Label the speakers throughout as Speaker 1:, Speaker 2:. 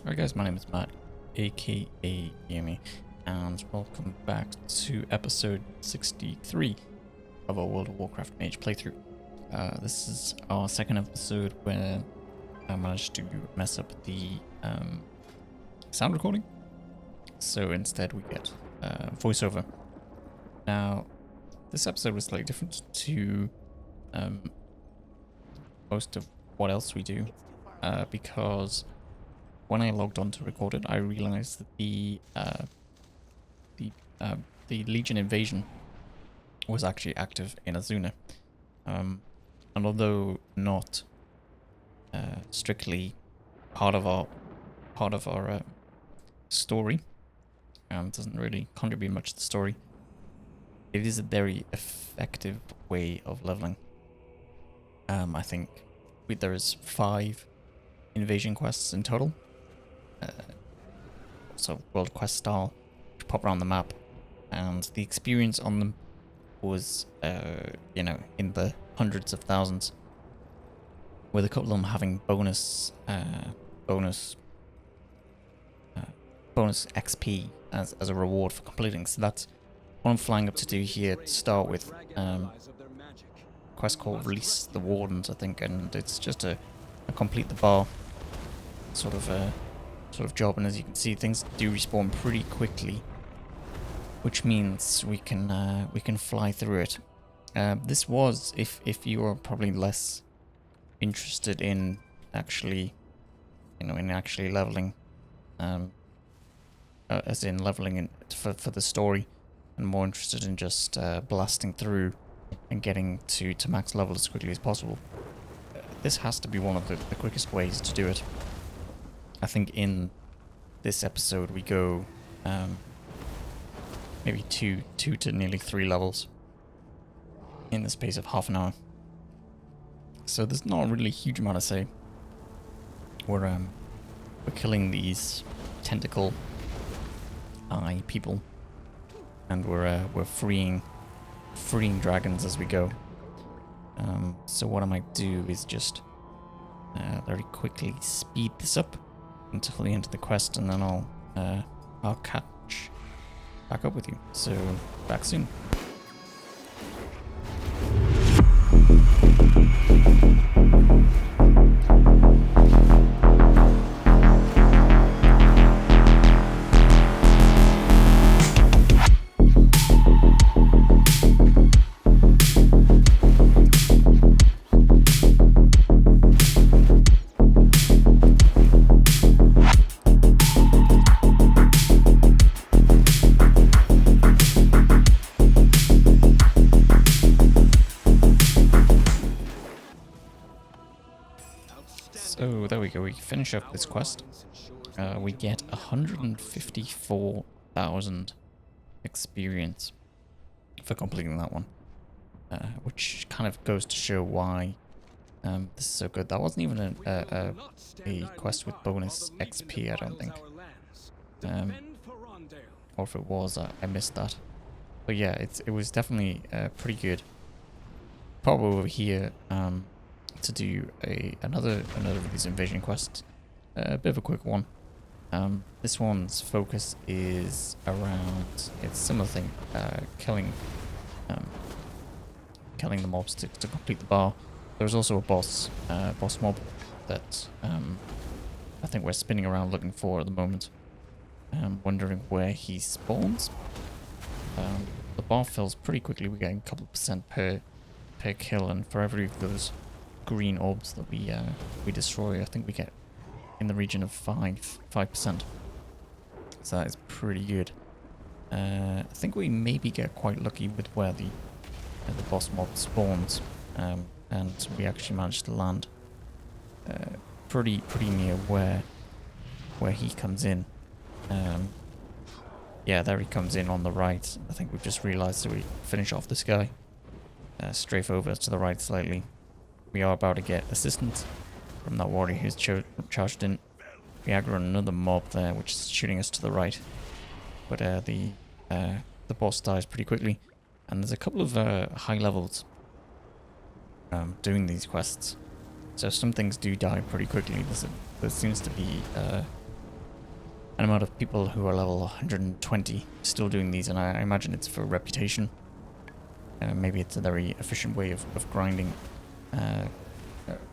Speaker 1: Alright guys, my name is Matt, aka Ihrme, and welcome back to episode 63 of our World of Warcraft Mage playthrough. This is our second episode where I managed to mess up the sound recording, so instead we get voiceover. Now, this episode was slightly different to most of what else we do, because when I logged on to record it, I realized that the Legion invasion was actually active in Azuna, and although not strictly part of our story, doesn't really contribute much to the story. It is a very effective way of leveling. I think there is 5 invasion quests in total. So world quest style, which pop around the map, and the experience on them was in the hundreds of thousands, with a couple of them having bonus XP as a reward for completing. So that's what I'm flying up to do here to start with. Quest called Release the Wardens, I think, and it's just a complete the bar sort of job. And as you can see, things do respawn pretty quickly, which means we can fly through it. This was, if you are probably less interested in actually leveling, as in leveling for the story, and more interested in just blasting through and getting to max level as quickly as possible, this has to be one of the quickest ways to do it. I think in this episode we go maybe two to nearly 3 levels in the space of half an hour. So there's not really a huge amount to say. We're killing these tentacle eye people, and we're freeing dragons as we go. So what I might do is just very quickly speed this up until the end of the quest, and then I'll catch back up with you. So back soon. So there we go, we finish up this quest. We get 154,000 experience for completing that one, which kind of goes to show why this is so good. That wasn't even a quest with bonus XP, I don't think. Or if it was, I missed that. But yeah, it was definitely pretty good. Pop over here to do another of these invasion quests. A bit of a quick one. This one's focus is around, it's a similar thing, killing the mobs to complete the bar. There's also a boss mob that I think we're spinning around looking for at the moment. Wondering where he spawns. The bar fills pretty quickly. We're getting a couple of percent per kill, and for every of those green orbs that we destroy, I think we get in the region of 5%. So that is pretty good. I think we maybe get quite lucky with where the boss mob spawns, and we actually managed to land pretty near where he comes in. Yeah, there he comes in on the right. I think we've just realized, so we finish off this guy. Strafe over to the right slightly. We are about to get assistance from that warrior who's charged in. We aggro another mob there, which is shooting us to the right. But the boss dies pretty quickly. And there's a couple of high levels doing these quests. So some things do die pretty quickly. There seems to be an amount of people who are level 120 still doing these, and I imagine it's for reputation. Maybe it's a very efficient way of grinding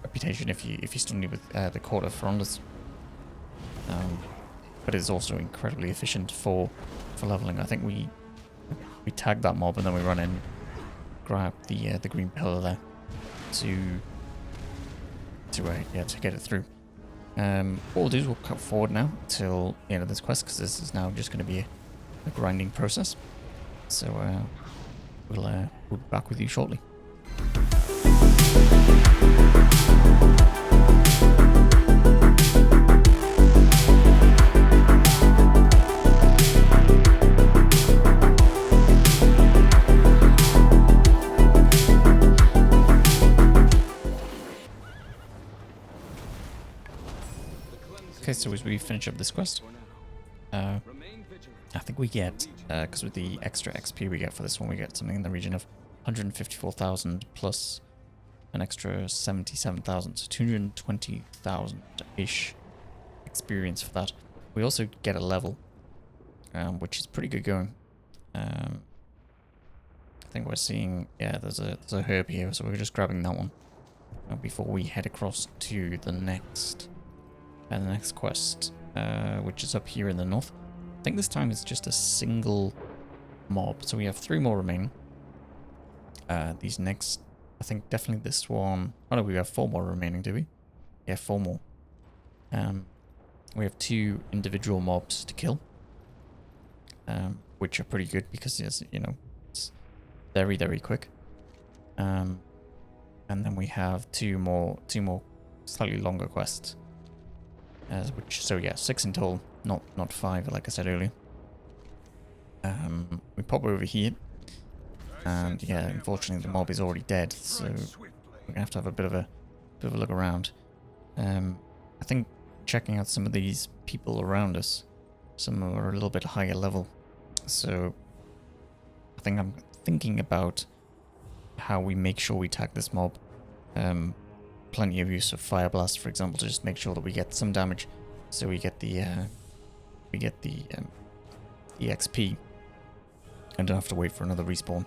Speaker 1: reputation if you still need with the quarter frondas. But it's also incredibly efficient for leveling. I think we tag that mob and then we run in, grab the green pillar there to get it through. What we'll do is we'll cut forward now till the end of this quest, because this is now just going to be a grinding process. So we'll be back with you shortly. Okay, so as we finish up this quest, I think we get, because with the extra XP we get for this one, we get something in the region of 154,000 plus an extra 77,000, so 220,000-ish experience for that. We also get a level, which is pretty good going. I think we're seeing, yeah, there's a herb here, so we're just grabbing that one before we head across to the next quest, which is up here in the north. I think this time it's just a single mob, so we have 3 more remaining. These next, I think definitely this one. Oh no, we have 4 more remaining, do we? Yeah, 4 more. We have 2 individual mobs to kill, which are pretty good because it's very, very quick. And then we have two more slightly longer quests. So yeah, 6 in total, not 5, like I said earlier. We pop over here, and yeah, unfortunately the mob is already dead, so we're gonna have to have a bit of a look around. I think checking out some of these people around us, some are a little bit higher level, so I think I'm thinking about how we make sure we tag this mob. Plenty of use of Fire Blast, for example, to just make sure that we get some damage, so we get the XP and don't have to wait for another respawn.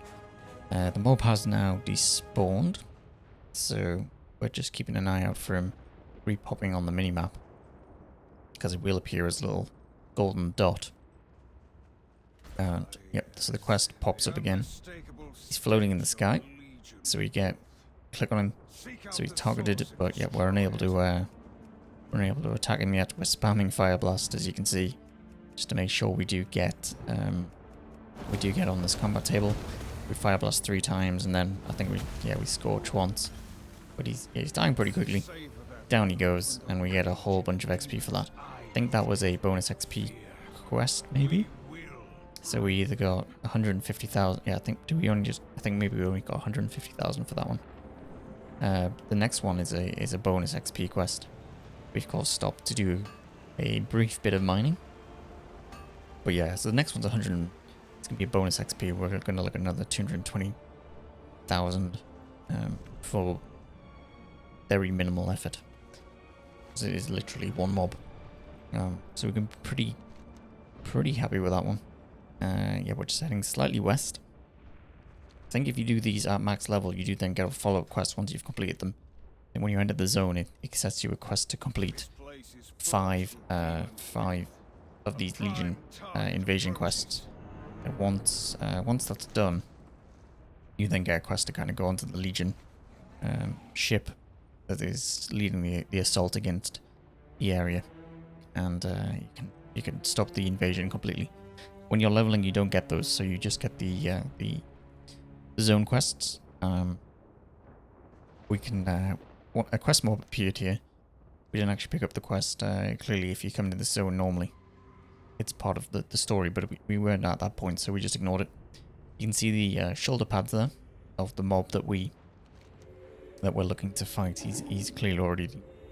Speaker 1: The mob has now despawned, so we're just keeping an eye out for him repopping on the minimap, because it will appear as a little golden dot. And yep, so the quest pops up again. He's floating in the sky, so we click on him. So he's targeted, but yeah, we're unable to attack him yet. We're spamming Fire Blast, as you can see, just to make sure we do get on this combat table. We Fire Blast 3 times, and then I think we scorch once. But he's dying pretty quickly. Down he goes, and we get a whole bunch of XP for that. I think that was a bonus XP quest, maybe. So we either got 150,000. Yeah, I think maybe we only got 150,000 for that one. The next one is a bonus XP quest. We of course stopped to do a brief bit of mining. But yeah, so the next one's 100. It's gonna be a bonus XP. We're gonna look at another 220,000 for very minimal effort. So it is literally one mob. So we can be pretty happy with that one. Yeah, we're just heading slightly west. I think if you do these at max level, you do then get a follow-up quest once you've completed them. And when you enter the zone, it sets you a quest to complete 5 of these Legion invasion quests. And once that's done, you then get a quest to kind of go onto the Legion ship that is leading the assault against the area, and you can stop the invasion completely. When you're leveling, you don't get those, so you just get the zone quests. We can a quest mob appeared here. We didn't actually pick up the quest. Clearly, if you come into the zone normally, it's part of the story, but we weren't at that point, so we just ignored it. You can see the shoulder pads there of the mob that we're looking to fight. He's clearly already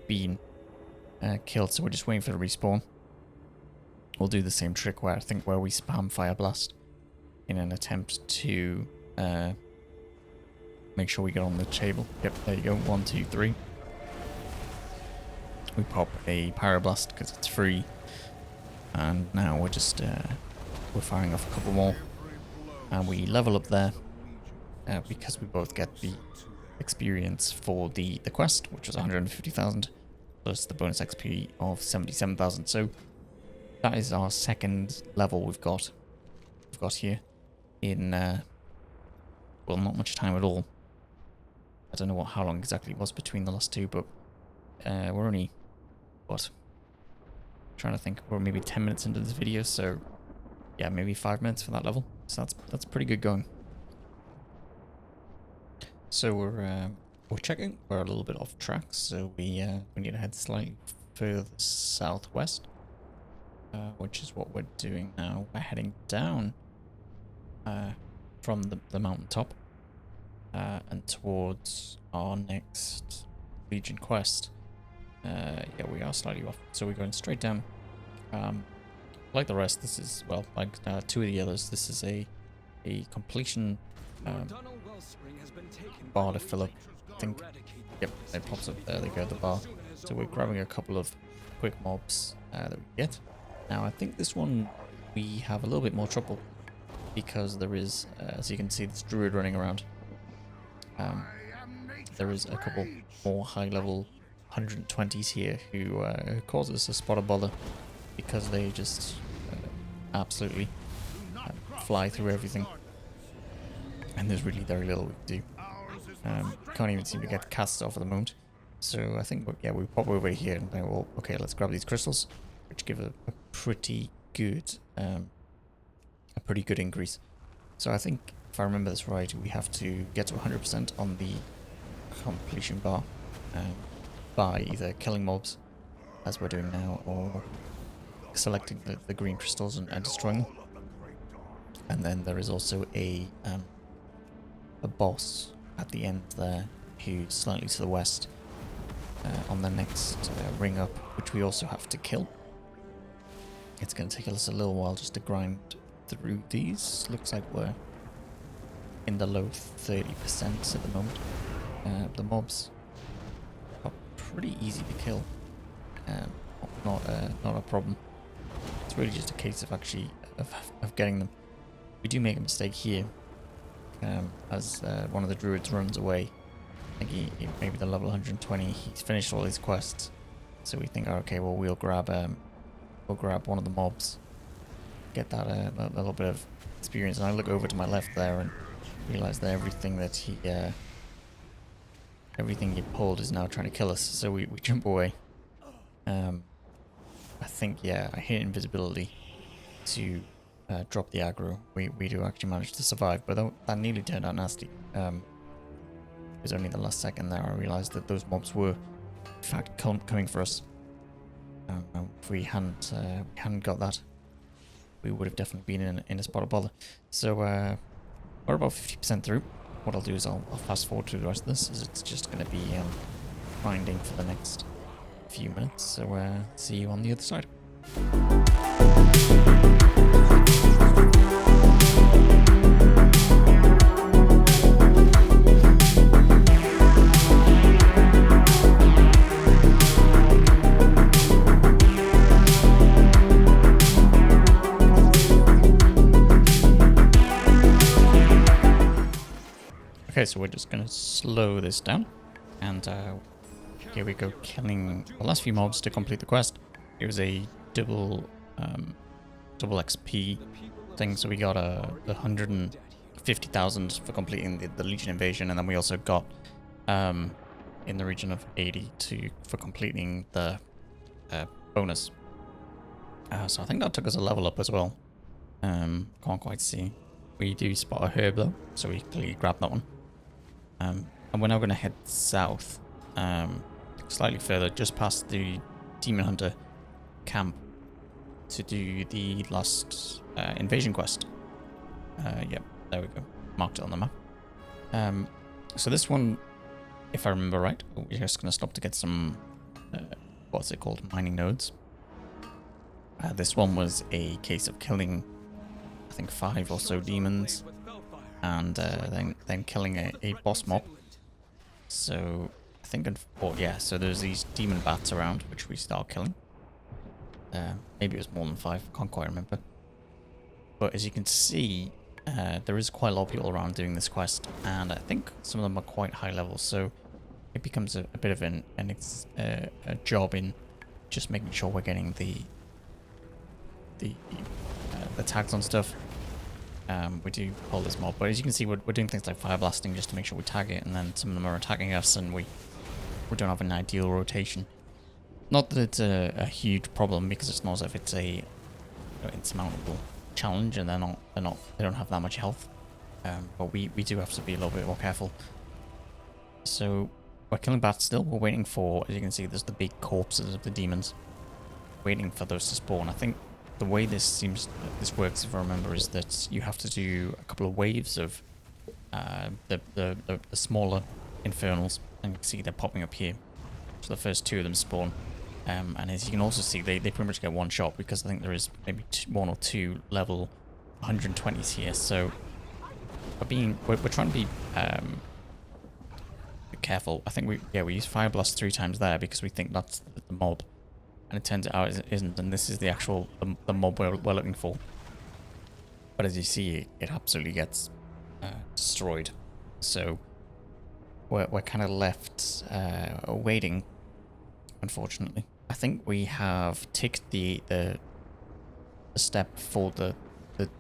Speaker 1: been killed, so we're just waiting for the respawn. We'll do the same trick where we spam Fire Blast in an attempt to make sure we get on the table. Yep, there you go. 1, 2, 3. We pop a Pyroblast because it's free. And now we're just we're firing off a couple more, and we level up there because we both get the experience for the quest, which was 150,000, plus the bonus XP of 77,000. So that is our second level we've got here in well, not much time at all. I don't know how long exactly it was between the last two, but we're only what? Trying to think, we're maybe 10 minutes into this video, so yeah, maybe 5 minutes for that level. So that's pretty good going. So we're checking. We're a little bit off track, so we need to head slightly further southwest, which is what we're doing now. We're heading down from the mountaintop and towards our next Legion quest. Yeah, we are slightly off, so we're going straight down. Like the rest, this is, well, like two of the others, this is a completion bar to fill up. I think, yep, it pops up there. They go, the bar. So we're grabbing a couple of quick mobs that we get. Now I think this one we have a little bit more trouble because there is, as you can see, this druid running around. There is a couple more high-level 120s here who cause us a spot of bother because they just absolutely fly through everything, and there's really very little we can do. Can't even seem to get cast off at the moment. So I think, yeah, we pop over here and then well, okay, let's grab these crystals, which give a pretty good increase. So I think, if I remember this right, we have to get to 100% on the completion bar by either killing mobs, as we're doing now, or selecting the green crystals and destroying them. And then there is also a boss at the end there, who's slightly to the west, on the next ring up, which we also have to kill. It's going to take us a little while just to grind through these. Looks like we're in the low 30% at the moment. The mobs are pretty easy to kill. Not a problem. It's really just a case of actually of getting them. We do make a mistake here, as one of the druids runs away. I think he maybe the level 120. He's finished all his quests, so we think, okay, well we'll grab one of the mobs, get that a little bit of experience. And I look over to my left there and realize that everything he pulled is now trying to kill us. So we jump away. I think, yeah, I hit invisibility to drop the aggro. We do actually manage to survive, but that nearly turned out nasty. It was only the last second there I realized that those mobs were in fact coming for us. If we hadn't got that, we would have definitely been in a spot of bother. So we're about 50% through. What I'll do is I'll fast forward through the rest of this, as it's just going to be grinding for the next few minutes. So see you on the other side. Okay, so we're just going to slow this down, and here we go, killing the last few mobs to complete the quest. It was a double XP thing, so we got 150,000 for completing the Legion invasion, and then we also got in the region of 80 for completing the bonus. So I think that took us a level up as well. Can't quite see. We do spot a herb though, so we clearly grabbed that one. And we're now going to head south, slightly further, just past the Demon Hunter camp, to do the last invasion quest. Yep, there we go. Marked it on the map. So this one, if I remember right, we're just going to stop to get some, what's it called, mining nodes. This one was a case of killing, I think, 5 or so demons, and then killing a boss mob. So I think, yeah, so there's these demon bats around, which we start killing. Maybe it was more than 5, can't quite remember. But as you can see, there is quite a lot of people around doing this quest, and I think some of them are quite high level, so it becomes a bit of a job in just making sure we're getting the tags on stuff. We do pull this mob, but as you can see, we're doing things like fire blasting just to make sure we tag it, and then some of them are attacking us, and we don't have an ideal rotation. Not that it's a huge problem, because it's not as if it's a insurmountable challenge, and they don't have that much health. But we do have to be a little bit more careful. So we're killing bats still. We're waiting for, as you can see, there's the big corpses of the demons, waiting for those to spawn. I think the way this works, if I remember, is that you have to do a couple of waves of the smaller infernals, and you can see they're popping up here. So the first 2 of them spawn, and as you can also see, they pretty much get one shot, because I think there is maybe 1 or 2 level 120s here. So we're trying to be careful. I think we use fire blast 3 times there because we think that's the mob, and it turns out it isn't, and this is the actual the mob we're looking for. But as you see, it absolutely gets destroyed. So we're kind of left waiting, unfortunately. I think we have ticked the step for the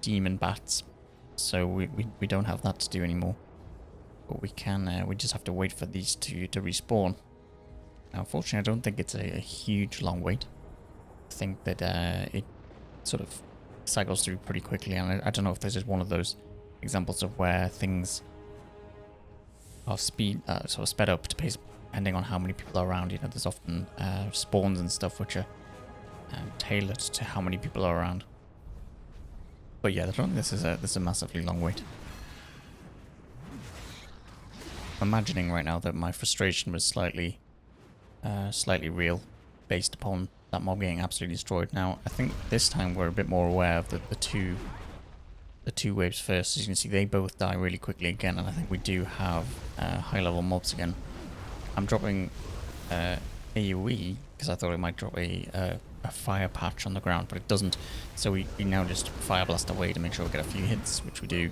Speaker 1: demon bats, so we don't have that to do anymore. But we just have to wait for these to respawn. Now, unfortunately, I don't think it's a huge long wait. I think that it sort of cycles through pretty quickly, and I don't know if this is one of those examples of where things are sort of sped up to pace, depending on how many people are around. You know, there's often spawns and stuff which are tailored to how many people are around. But yeah, I don't think this is a massively long wait. I'm imagining right now that my frustration was slightly real, based upon that mob getting absolutely destroyed. Now, I think this time we're a bit more aware of the two waves first. As you can see, they both die really quickly again, and I think we do have high level mobs again. I'm dropping AoE because I thought it might drop a fire patch on the ground, but it doesn't. So we now just fire blast away to make sure we get a few hits, which we do,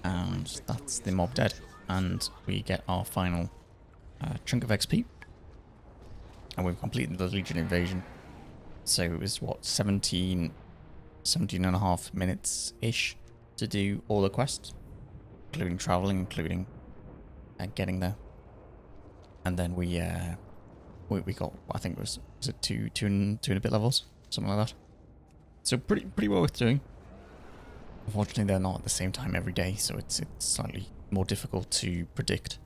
Speaker 1: and that's the mob dead. And we get our final chunk of XP. And we've completed the Legion invasion. So it was, what, 17 and a half minutes-ish to do all the quests. Including traveling, including getting there. And then we got, I think it was it two and a bit levels? Something like that. So pretty well worth doing. Unfortunately, they're not at the same time every day, so it's slightly more difficult to predict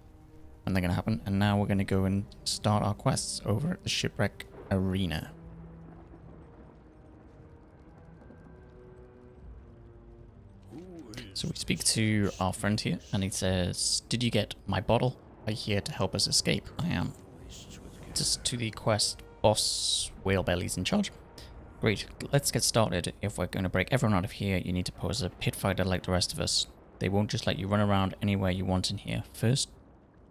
Speaker 1: when they're going to happen. And now we're going to go and start our quests over at the Shipwreck Arena. So we speak to our friend here, and he says, "Did you get my bottle? Are you here to help us escape?" I am. Just to the quest, Boss Whalebelly's in charge. Great, let's get started. If we're going to break everyone out of here, you need to pose a pit fighter like the rest of us. They won't just let you run around anywhere you want in here. First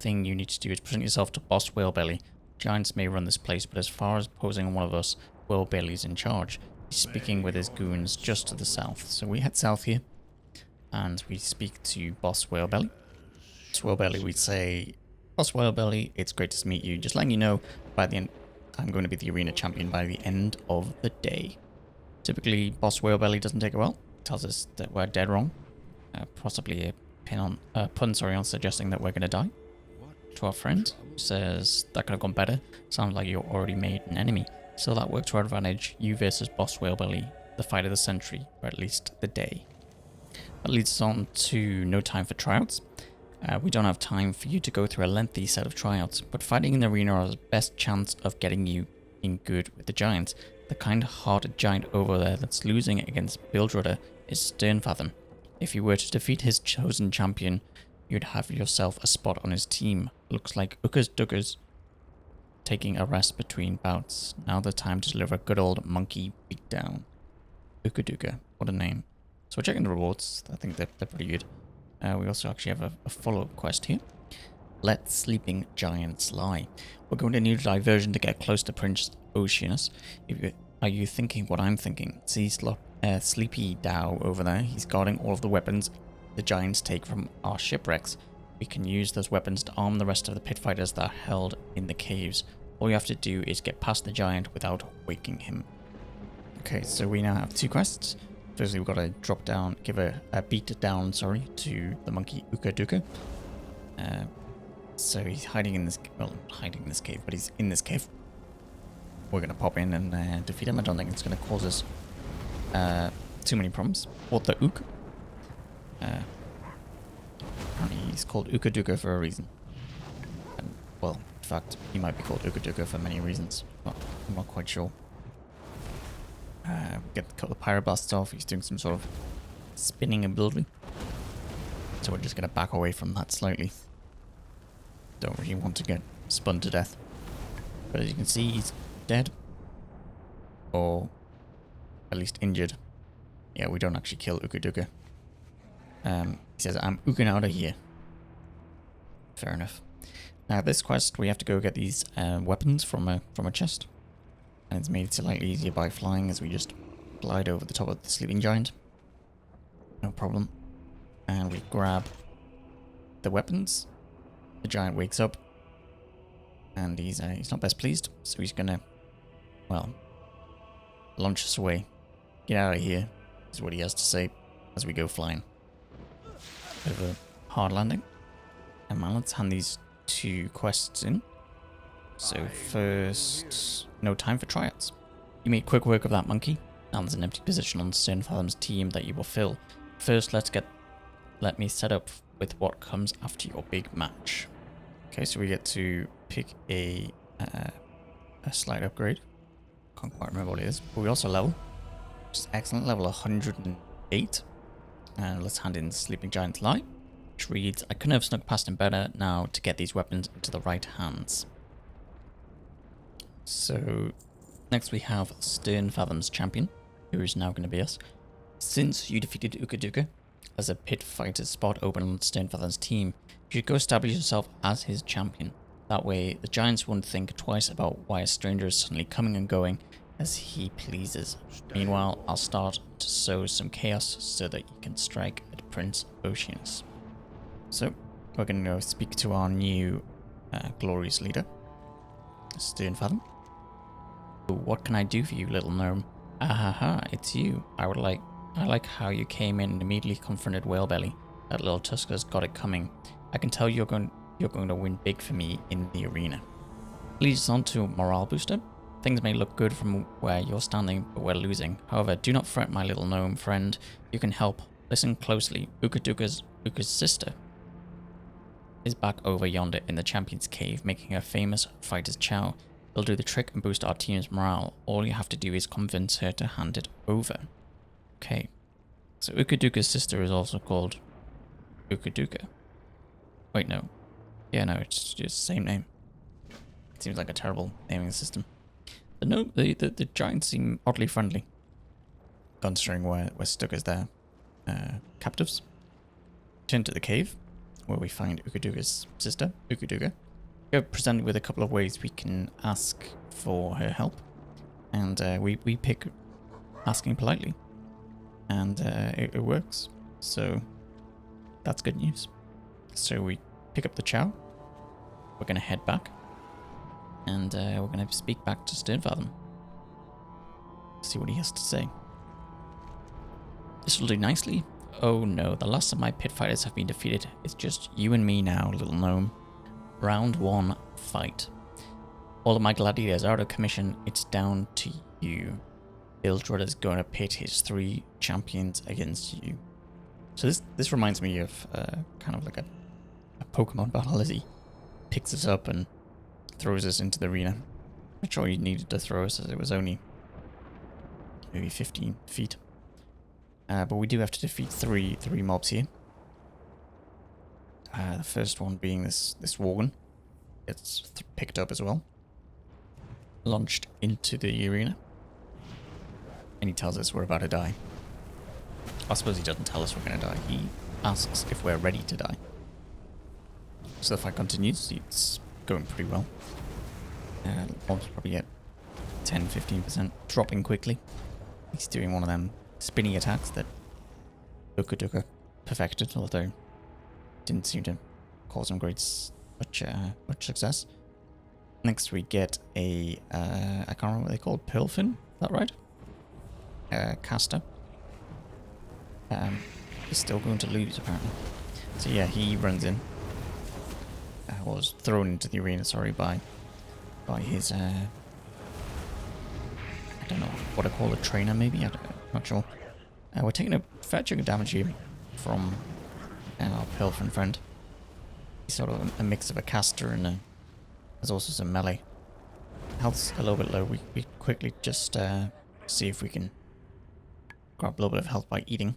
Speaker 1: thing you need to do is present yourself to Boss Whalebelly. Giants may run this place, but as far as posing one of us, Whalebelly's in charge. He's speaking with his goons just to the south. So we head south here, and we speak to Boss Whalebelly. Boss Whalebelly, we say, "Boss Whalebelly, it's great to meet you. Just letting you know, by the end, I'm going to be the arena champion by the end of the day." Typically, Boss Whalebelly doesn't take it well. Tells us that we're dead wrong. Possibly a pun on suggesting that we're going to die. To our friend, who says, "That could have gone better. Sounds like you already made an enemy. So that worked to our advantage. You versus Boss Whalebelly, the fight of the century, or at least the day." That leads us on to no time for tryouts. We don't have time for you to go through a lengthy set of tryouts, but fighting in the arena are the best chance of getting you in good with the giants. The kind-hearted giant over there that's losing against Bildrudder is Sternfathom. If you were to defeat his chosen champion, you'd have yourself a spot on his team. Looks like Ucker's Duggers taking a rest between bouts. Now the time to deliver a good old monkey beatdown. Uka, what a name. So we're checking the rewards. I think they're pretty good. We also actually have a follow-up quest here. Let sleeping giants lie. We're going to need a diversion to get close to Prince Oceanus. Are you thinking what I'm thinking? See Sleepy Dow over there? He's guarding all of the weapons the giants take from our shipwrecks. We can use those weapons to arm the rest of the pit fighters that are held in the caves. All you have to do is get past the giant without waking him. Okay, so we now have 2 quests. Firstly, we've got to drop down, give a beat down, sorry, to the monkey Uka Duka. So he's hiding in this, well, hiding in this cave, but he's in this cave. We're going to pop in and defeat him. I don't think it's going to cause us too many problems. What the Ook? Apparently he's called Uka Duka for a reason. And, well, in fact, he might be called Uka Duka for many reasons. But I'm not quite sure. Get a couple of pyroblasts off. He's doing some sort of spinning ability. So we're just going to back away from that slightly. Don't really want to get spun to death. But as you can see, he's dead. Or at least injured. Yeah, we don't actually kill Uka-Duka. He says, I'm ooking out of here. Fair enough. Now this quest, we have to go get these weapons from a chest. And it's made slightly easier by flying as we just glide over the top of the sleeping giant. No problem. And we grab the weapons. The giant wakes up. And he's not best pleased. So he's gonna, well, launch us away. Get out of here, is what he has to say as we go flying. Bit of a hard landing. And now let's hand these 2 quests in. So first, no time for tryouts. You made quick work of that monkey. Now there's an empty position on Sternfathom's team that you will fill. First, let me set up with what comes after your big match. Okay, so we get to pick a slight upgrade. Can't quite remember what it is, but we also level, which is excellent. Level 108. And let's hand in Sleeping Giant's Lie, which reads, I couldn't have snuck past him better now to get these weapons into the right hands. So next we have Sternfathom's champion, who is now going to be us. Since you defeated Uka-Duka, as a pit fighter's spot open on Sternfathom's team, you should go establish yourself as his champion. That way, the giants won't think twice about why a stranger is suddenly coming and going as he pleases. Meanwhile, I'll start to sow some chaos so that you can strike at Prince Oceanus. So, we're going to go speak to our new glorious leader, Sternfathom. What can I do for you, little gnome? Ahaha, it's you. I like how you came in and immediately confronted Whalebelly. That little Tusker's got it coming. I can tell you're going to win big for me in the arena. Leads us on to morale booster. Things may look good from where you're standing, but we're losing. However, do not fret, my little gnome friend. You can help. Listen closely. Uka's sister is back over yonder in the champion's cave, making her famous fighter's chow. It'll do the trick and boost our team's morale. All you have to do is convince her to hand it over. Okay. So Uka-Duka's sister is also called Uka-Duka. Wait, no. Yeah, no, it's just the same name. It seems like a terrible naming system. But no, the giants seem oddly friendly. Considering we're stuck as their captives. Turn to the cave, where we find Uka-Duka's sister, Uka-Duka. We're presented with a couple of ways we can ask for her help. And we pick asking politely. And it works. So that's good news. So we pick up the chow. We're going to head back. And we're going to speak back to Sternfathom. See what he has to say. This will do nicely. Oh no, the last of my pit fighters have been defeated. It's just you and me now, little gnome. Round 1, fight. All of my gladiators are out of commission. It's down to you. Ildred is going to pit his 3 champions against you. So this reminds me of kind of like a Pokemon battle as he picks us up and throws us into the arena. I'm sure he needed to throw us as it was only maybe 15 feet. But we do have to defeat three mobs here. The first one being this Worgen. It's picked up as well. Launched into the arena. And he tells us we're about to die. I suppose he doesn't tell us we're going to die. He asks if we're ready to die. So the fight continues. It's going pretty well. Mobs probably get 10-15%, dropping quickly. He's doing one of them spinning attacks that Duka perfected, although didn't seem to cause him much success. Next we get a, I can't remember what they called, Pearlfin, is that right? Caster. He's still going to lose apparently. So yeah, he runs in. Was thrown into the arena, sorry, by his, I don't know what I call a trainer maybe, I'm not sure. We're taking a fair chunk of damage here from our Pilfin friend. He's sort of a mix of a caster and there's also some melee. Health's a little bit low. We quickly just see if we can grab a little bit of health by eating.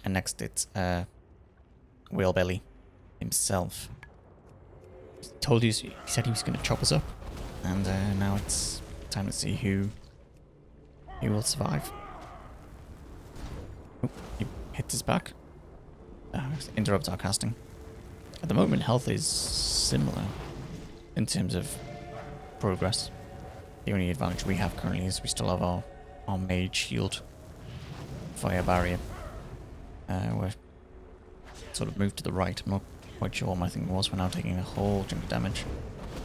Speaker 1: And next it's Whalebelly himself. He said he was going to chop us up. And now it's time to see who will survive. Oh, he hits his back. Interrupts our casting. At the moment, health is similar in terms of progress. The only advantage we have currently is we still have our mage shield fire barrier. We're sort of moved to the right. I'm not quite sure what my thing was. We're now taking a whole chunk of damage.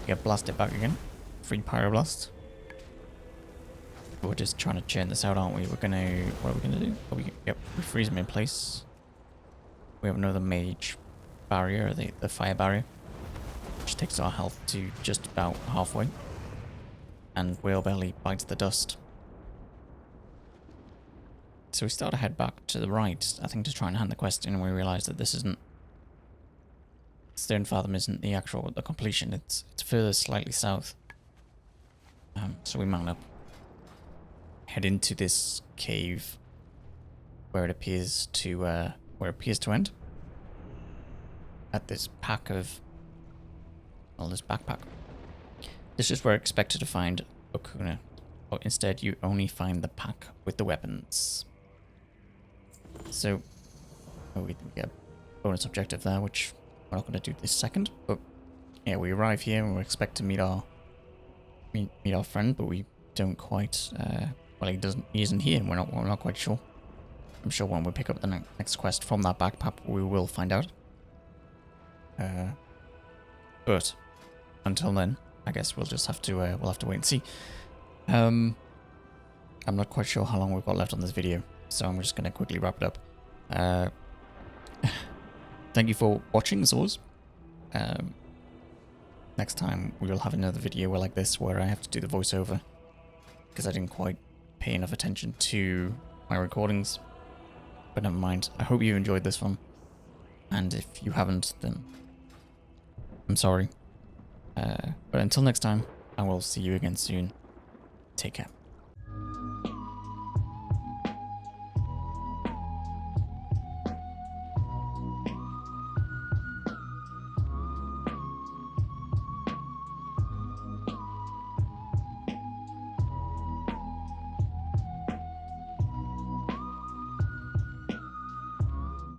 Speaker 1: We get blasted back again. Free pyroblast. We're just trying to churn this out, aren't we? What are we gonna do? Yep, we freeze him in place. We have another mage barrier, the fire barrier, which takes our health to just about halfway. And Whalebelly bites the dust. So we start to head back to the right, I think, to try and hand the quest in, and we realise that this isn't... Stonefathom isn't the completion, it's further slightly south. So we mount up. Head into this cave where it appears to end. At this pack of... well, this backpack. This is where I expected to find Okuna. But instead you only find the pack with the weapons. So, we get a bonus objective there, which we're not going to do this second. But yeah, we arrive here and we expect to meet our friend, but we don't quite. Well, he isn't here, and we're not quite sure. I'm sure when we pick up the next quest from that backpack, we will find out. But until then, I guess we'll just have to wait and see. I'm not quite sure how long we've got left on this video, so I'm just going to quickly wrap it up. Thank you for watching, as always. Next time we will have another video like this where I have to do the voiceover because I didn't quite pay enough attention to my recordings. But never mind. I hope you enjoyed this one, and if you haven't, then I'm sorry. But until next time, I will see you again soon. Take care.